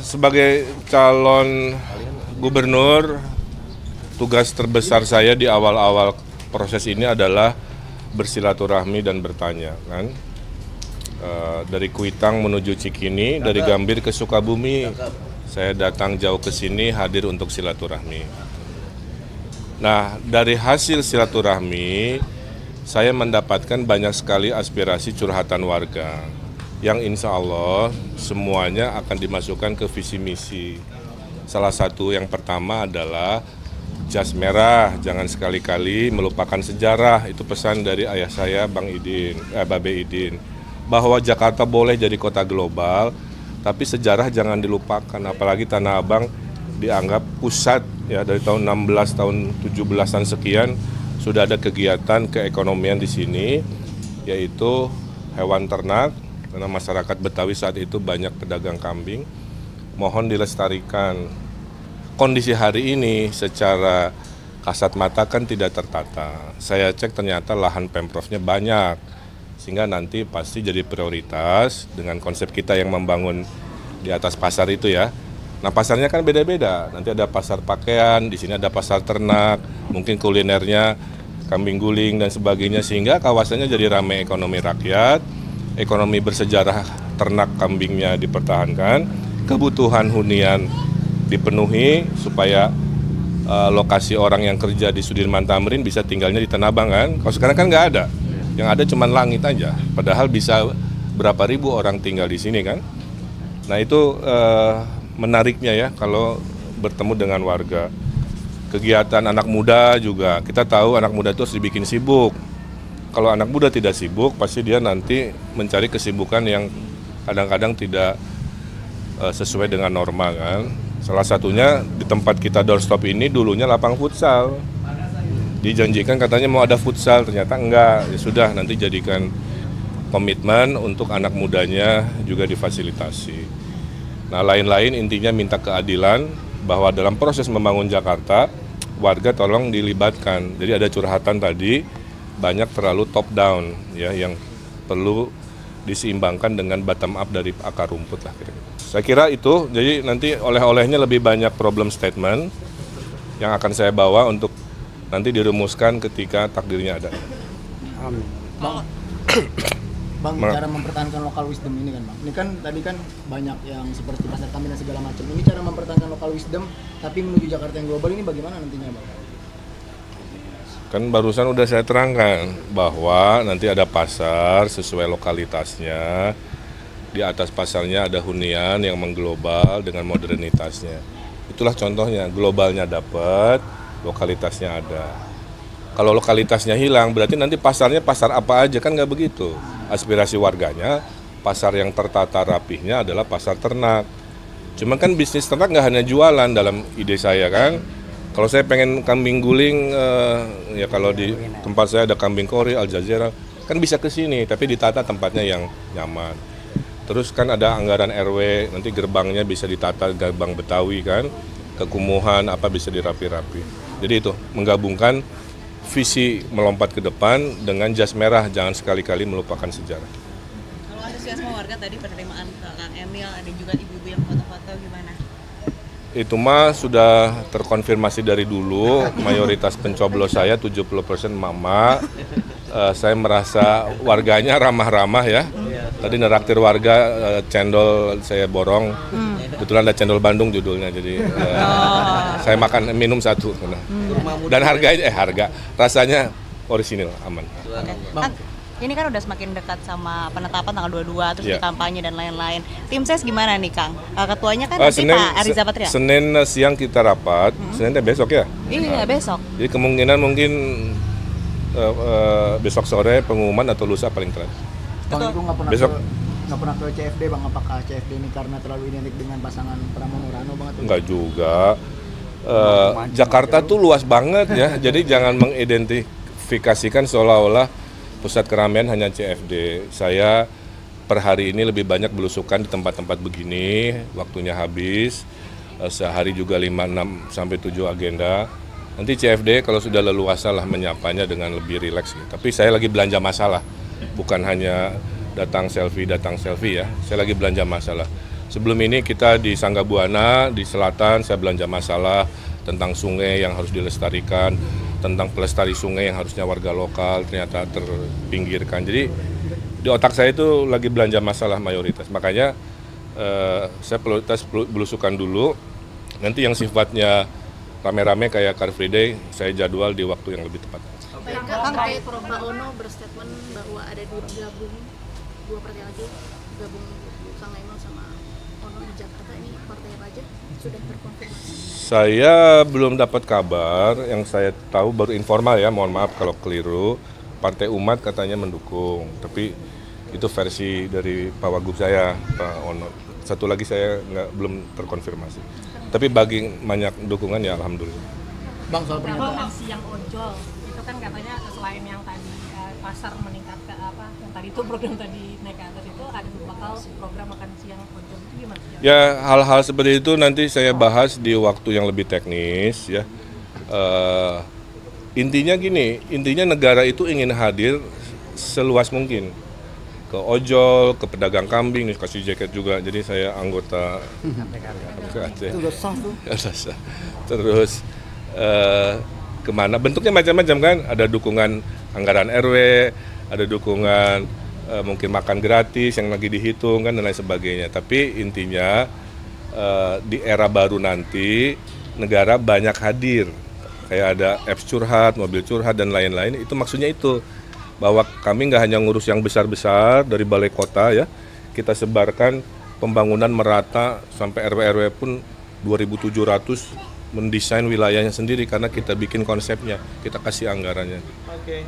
Sebagai calon gubernur, tugas terbesar saya di awal-awal proses ini adalah bersilaturahmi dan bertanya, kan? Dari Kuitang menuju Cikini, dari Gambir ke Sukabumi, saya datang jauh ke sini hadir untuk silaturahmi. Nah, dari hasil silaturahmi, saya mendapatkan banyak sekali aspirasi curhatan warga yang insya Allah semuanya akan dimasukkan ke visi misi. Salah satu yang pertama adalah jas merah, jangan sekali-kali melupakan sejarah. Itu pesan dari ayah saya, Babe Idin, bahwa Jakarta boleh jadi kota global, tapi sejarah jangan dilupakan. Apalagi Tanah Abang dianggap pusat ya dari tahun 16 tahun 17-an sekian sudah ada kegiatan keekonomian di sini, yaitu hewan ternak. Karena masyarakat Betawi saat itu banyak pedagang kambing, mohon dilestarikan. Kondisi hari ini secara kasat mata kan tidak tertata. Saya cek ternyata lahan Pemprovnya banyak, sehingga nanti pasti jadi prioritas dengan konsep kita yang membangun di atas pasar itu ya. Nah pasarnya kan beda-beda, nanti ada pasar pakaian, di sini ada pasar ternak, mungkin kulinernya kambing guling dan sebagainya, sehingga kawasannya jadi ramai ekonomi rakyat. Ekonomi bersejarah ternak kambingnya dipertahankan, kebutuhan hunian dipenuhi supaya lokasi orang yang kerja di Sudirman Tamrin bisa tinggalnya di Tanah Abang kan. Kalau sekarang kan nggak ada, yang ada cuma langit aja. Padahal bisa berapa ribu orang tinggal di sini kan. Nah itu menariknya ya kalau bertemu dengan warga. Kegiatan anak muda juga, kita tahu anak muda itu harus dibikin sibuk. Kalau anak muda tidak sibuk, pasti dia nanti mencari kesibukan yang kadang-kadang tidak sesuai dengan norma kan. Salah satunya di tempat kita doorstop ini dulunya lapang futsal. Dijanjikan katanya mau ada futsal, ternyata enggak. Ya sudah, nanti jadikan komitmen untuk anak mudanya juga difasilitasi. Nah lain-lain intinya minta keadilan bahwa dalam proses membangun Jakarta, warga tolong dilibatkan. Jadi ada curhatan tadi, banyak terlalu top down ya yang perlu diseimbangkan dengan bottom up dari akar rumput lah kira-kira. Saya kira itu, jadi nanti oleh-olehnya lebih banyak problem statement yang akan saya bawa untuk nanti dirumuskan ketika takdirnya ada. Amin. Bang, cara mempertahankan local wisdom ini kan Bang. Ini kan tadi kan banyak yang seperti pasar kambing dan segala macam. Ini cara mempertahankan local wisdom tapi menuju Jakarta yang global ini bagaimana nantinya Bang? Kan barusan udah saya terangkan bahwa nanti ada pasar sesuai lokalitasnya. Di atas pasarnya ada hunian yang mengglobal dengan modernitasnya. Itulah contohnya, globalnya dapat, lokalitasnya ada. Kalau lokalitasnya hilang, berarti nanti pasarnya pasar apa aja, kan nggak begitu. Aspirasi warganya, pasar yang tertata rapihnya adalah pasar ternak. Cuma kan bisnis ternak nggak hanya jualan dalam ide saya kan. Kalau saya pengen kambing guling, ya kalau di tempat saya ada kambing kori, Al Jazeera, kan bisa ke sini, tapi ditata tempatnya yang nyaman. Terus kan ada anggaran RW, nanti gerbangnya bisa ditata gerbang Betawi kan, kekumuhan apa bisa dirapi-rapi. Jadi itu menggabungkan visi melompat ke depan dengan jas merah, jangan sekali-kali melupakan sejarah. Kalau antusiasme warga tadi penerimaan Kang Emil, ada juga ibu-ibu yang foto-foto gimana? Itu mah sudah terkonfirmasi dari dulu, mayoritas pencoblos saya 70% mama. Saya merasa warganya ramah-ramah ya. Tadi neraktir warga, cendol saya borong. Kebetulan ada cendol Bandung judulnya, jadi saya minum satu. Dan harga rasanya orisinil, aman. Bang, ini kan udah semakin dekat sama penetapan tanggal 22, terus di kampanye dan lain-lain. Tim ses gimana nih Kang? Ketuanya kan nanti Pak Ariza Patria. Senin siang kita rapat, Seninnya besok ya? Iya besok. Jadi kemungkinan mungkin besok sore pengumuman atau lusa paling telat. Bang, itu besok nggak pernah ke CFD Bang, apakah CFD ini karena terlalu identik dengan pasangan Pramono Rano Bang? Atau enggak juga. Jakarta tuh luas banget ya, jadi jangan mengidentifikasikan seolah-olah pusat keramaian hanya CFD. Saya per hari ini lebih banyak belusukan di tempat-tempat begini, waktunya habis, sehari juga 5, 6, sampai 7 agenda. Nanti CFD kalau sudah leluasa lah menyapanya dengan lebih rileks. Tapi saya lagi belanja masalah, bukan hanya datang selfie ya. Saya lagi belanja masalah. Sebelum ini kita di Sanggabuana, di selatan, saya belanja masalah tentang sungai yang harus dilestarikan, tentang pelestari sungai yang harusnya warga lokal ternyata terpinggirkan. Jadi di otak saya itu lagi belanja masalah mayoritas. Makanya saya prioritas belusukan dulu. Nanti yang sifatnya rame-rame kayak Car Free Day, saya jadwal di waktu yang lebih tepat. Baik, Kak, terkait Pak Ono berstatement bahwa ada dua partai lagi gabung Kang Emil sama Ono di Jakarta, ini partai apa aja sudah terkonfirmasi? Saya belum dapat kabar, yang saya tahu baru informal ya, mohon maaf kalau keliru. Partai Umat katanya mendukung, tapi itu versi dari Pak Wagub saya, Pak Ono. Satu lagi saya belum terkonfirmasi. Tapi bagi banyak dukungan ya alhamdulillah. Bang, soal pernyataan aksi yang ojol itu kan katanya selain yang tadi pasar meningkat ke apa, yang tadi itu program tadi naik ke atas itu ada bakal program makan siang ojol, itu gimana? Ya hal-hal seperti itu nanti saya bahas di waktu yang lebih teknis ya. Intinya gini, intinya negara itu ingin hadir seluas mungkin ke ojol, ke pedagang kambing, kasih jaket juga. Jadi saya anggota Aceh. itu udah sah tuh. Terus kemana? Bentuknya macam-macam kan. Ada dukungan anggaran RW, ada dukungan mungkin makan gratis yang lagi dihitung kan dan lain sebagainya. Tapi intinya di era baru nanti negara banyak hadir. Kayak ada apps curhat, mobil curhat dan lain-lain. Itu maksudnya itu. Bahwa kami nggak hanya ngurus yang besar-besar dari balai kota ya, kita sebarkan pembangunan merata sampai RW-RW pun 2.700 mendesain wilayahnya sendiri karena kita bikin konsepnya, kita kasih anggarannya. Oke.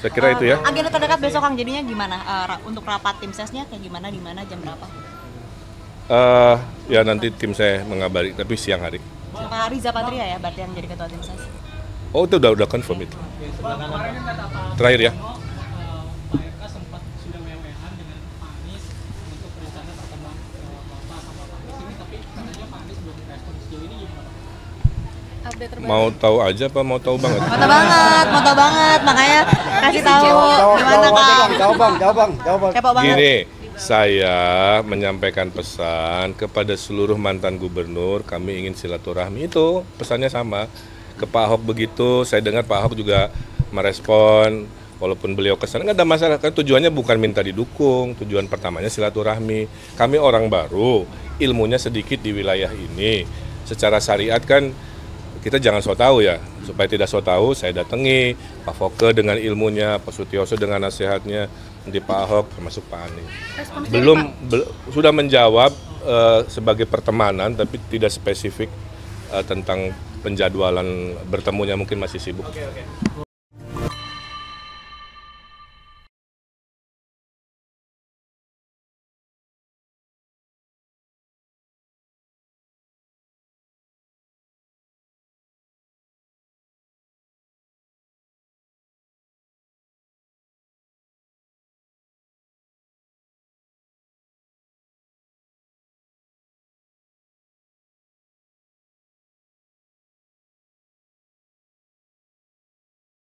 Saya kira itu ya. Agenda terdekat besok Kang, jadinya gimana? Untuk rapat tim sesnya kayak gimana, di mana, jam berapa? Ya nanti tim saya mengabari, tapi siang hari. Pak Riza Patria ya berarti yang jadi ketua tim ses. Oh itu udah confirm itu. Terakhir ya. Mau tahu aja apa mau tahu banget? Mau tahu banget, makanya kasih tahu gimana Kang. Jawab bang. Kepo banget. Gini, saya menyampaikan pesan kepada seluruh mantan gubernur, kami ingin silaturahmi, itu pesannya sama. Ke Pak Ahok begitu, saya dengar Pak Ahok juga merespon, walaupun beliau kesana nggak ada masalah, kan tujuannya bukan minta didukung, tujuan pertamanya silaturahmi. Kami orang baru, ilmunya sedikit di wilayah ini, secara syariat kan kita jangan so tahu ya, supaya tidak so tahu saya datangi Pak Foke dengan ilmunya, Pak Sutioso dengan nasihatnya, nanti Pak Ahok termasuk Pak Anies. Sudah menjawab sebagai pertemanan tapi tidak spesifik tentang penjadwalan bertemunya, mungkin masih sibuk.